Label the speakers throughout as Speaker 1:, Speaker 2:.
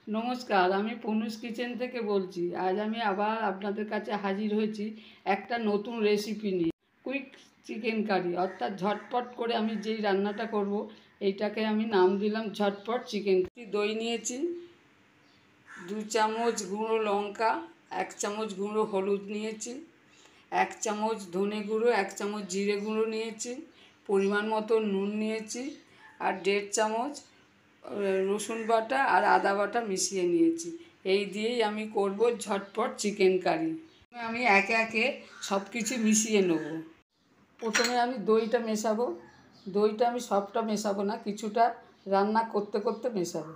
Speaker 1: নমস্কার, আমি পনুস কিচেন থেকে বলছি। আজ আমি আবার আপনাদের কাছে হাজির হয়েছি একটা নতুন রেসিপি নিয়ে। কুইক চিকেন কারি, অর্থাৎ ঝটপট করে আমি যেই রান্নাটা করব এইটাকে আমি নাম দিলাম ঝটপট চিকেন। দই নিয়েছি, 2 চামচ গুঁড়ো লঙ্কা, 1 চামচ গুঁড়ো হলুদ নিয়েছি, 1 চামচ ধনে গুঁড়ো, 1 চামচ জিরে গুঁড়ো নিয়েছি, পরিমাণ মতো নুন নিয়েছি, আর 1.5 চামচ রসুন বাটা আর আদা বাটা মিশিয়ে নিয়েছি। এই দিয়েই আমি করব ঝটপট চিকেন কারি। আমি একে একে সব কিছু মিশিয়ে নেব। প্রথমে আমি দইটা মেশাবো। দইটা আমি সবটা মেশাবো না, কিছুটা রান্না করতে করতে মেশাবো।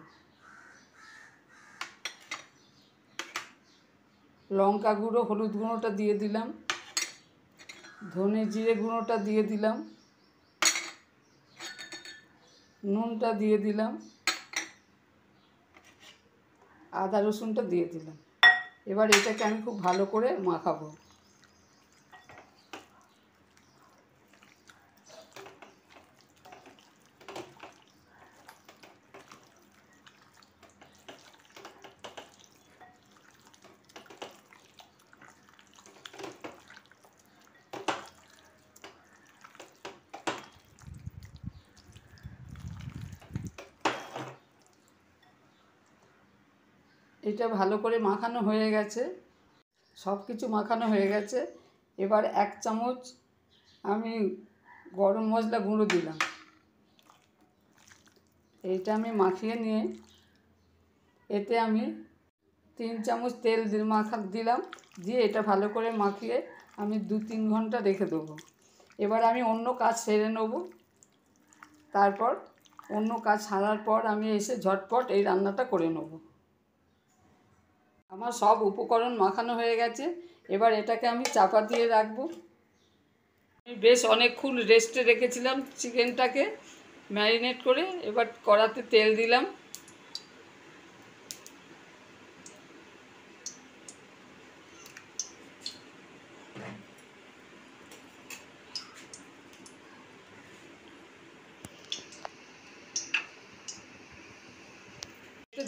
Speaker 1: লঙ্কা গুঁড়ো হলুদ গুঁড়োটা দিয়ে দিলাম, ধনে জিরে গুঁড়োটা দিয়ে দিলাম, নুনটা দিয়ে দিলাম, আদা রসুনটা দিয়ে দিলাম। এবার এটাকে আমি খুব ভালো করে মাখাবো। এটা ভালো করে মাখানো হয়ে গেছে, সব কিছু মাখানো হয়ে গেছে। এবার 1 চামচ আমি গরম মশলা গুঁড়ো দিলাম। এইটা আমি মাখিয়ে নিয়ে এতে আমি 3 চামচ তেল দিলাম, দিয়ে এটা ভালো করে মাখিয়ে আমি 2-3 ঘন্টা রেখে দেবো। এবার আমি অন্য কাজ সেরে নেব। তারপর অন্য কাজ সারার পর আমি এসে ঝটপট এই রান্নাটা করে নেব। আমার সব উপকরণ মাখানো হয়ে গেছে। এবার এটাকে আমি চাপা দিয়ে রাখবো। আমি বেশ অনেকক্ষণ রেস্টে রেখেছিলাম চিকেনটাকে ম্যারিনেট করে। এবার কড়াতে তেল দিলাম,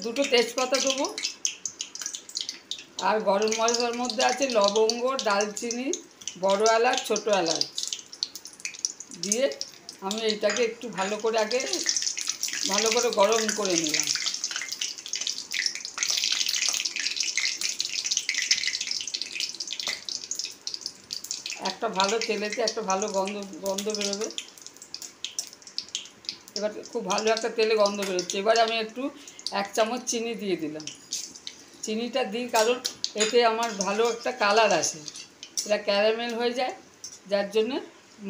Speaker 1: দুটো তেজপাতা দেবো, আর গরম মশলার মধ্যে আছে লবঙ্গ, দালচিনি, বড় এলাচ, ছোটো এলাচ দিয়ে আমি এইটাকে একটু ভালো করে গরম করে নিলাম। একটা ভালো তেলেতে একটা ভালো গন্ধ বেরোবে। এবার খুব ভালো একটা তেলে গন্ধ বেরোচ্ছে। এবার আমি একটু 1 চামচ চিনি দিয়ে দিলাম। চিনিটা দিই কারণ এতে আমার ভালো একটা কালার আসে, এটা ক্যারামেল হয়ে যায়, যার জন্যে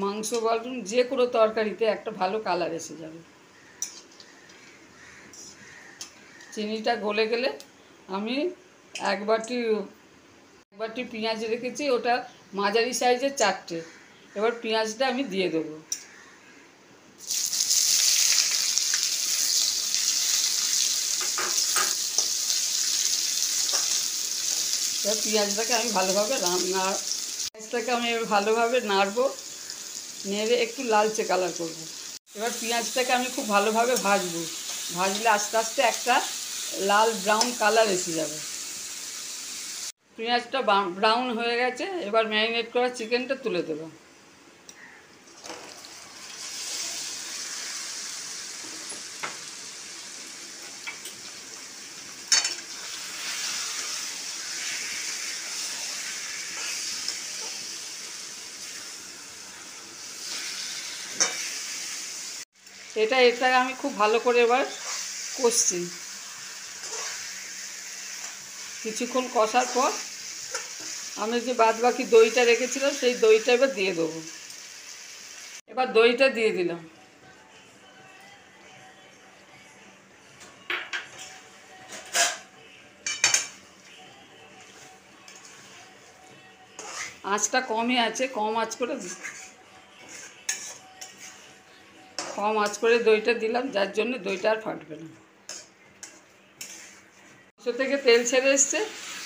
Speaker 1: মাংস বলুন যে কোনো তরকারিতে একটা ভালো কালার এসে যাবে। চিনিটা গলে গেলে আমি এক বাটি পেঁয়াজ রেখেছি, ওটা মাঝারি সাইজের 4টে। এবার পেঁয়াজটা আমি দিয়ে দেবো। এবার পেঁয়াজটাকে আমি ভালোভাবে নাড়বো, নেড়ে একটু লালচে কালার করব। এবার পেঁয়াজটাকে আমি খুব ভালোভাবে ভাজলে আস্তে আস্তে একটা লাল ব্রাউন কালার এসে যাবে। পেঁয়াজটা ব্রাউন হয়ে গেছে। এবার ম্যারিনেট করা চিকেনটা তুলে দেবো। এটা আমি খুব ভালো করে এবার কষছি। কিছুক্ষণ কষার পর আমি যে বাদবাকি দইটা রেখেছিলাম সেই দইটা এবার দিয়ে দেবো। এবার দইটা দিয়ে দিলাম। আঁচটা কমই আছে, কম আঁচ করে দইটা দিলাম, যার জন্য দইটা আর ফাটবে না। মাংস থেকে তেল ছেড়ে এসছে।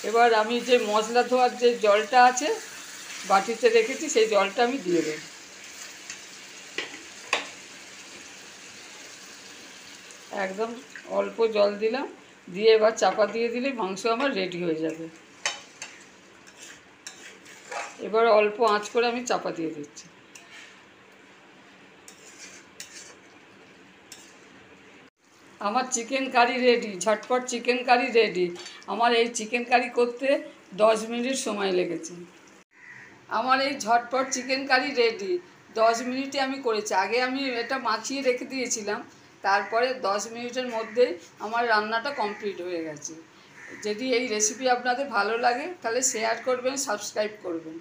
Speaker 1: এবার আমি যে মশলা ধোয়ার যে জলটা আছে বাটিতে রেখেছি সেই জলটা আমি দিয়ে দেব। একদম অল্প জল দিলাম, দিয়ে এবার চাপা দিয়ে দিলে মাংস আমার রেডি হয়ে যাবে। এবার অল্প আঁচ করে আমি চাপা দিয়ে দিচ্ছি। আমার চিকেন কারি রেডি, ঝটপট চিকেন কারি রেডি। আমার এই চিকেন কারি করতে 10 মিনিট সময় লেগেছে। আমার এই ঝটপট চিকেন কারি রেডি, 10 মিনিটে আমি করেছি। আগে আমি এটা মাখিয়ে রেখে দিয়েছিলাম, তারপরে 10 মিনিটের মধ্যেই আমার রান্নাটা কমপ্লিট হয়ে গেছে। যদি এই রেসিপি আপনাদের ভালো লাগে তাহলে শেয়ার করবেন, সাবস্ক্রাইব করবেন।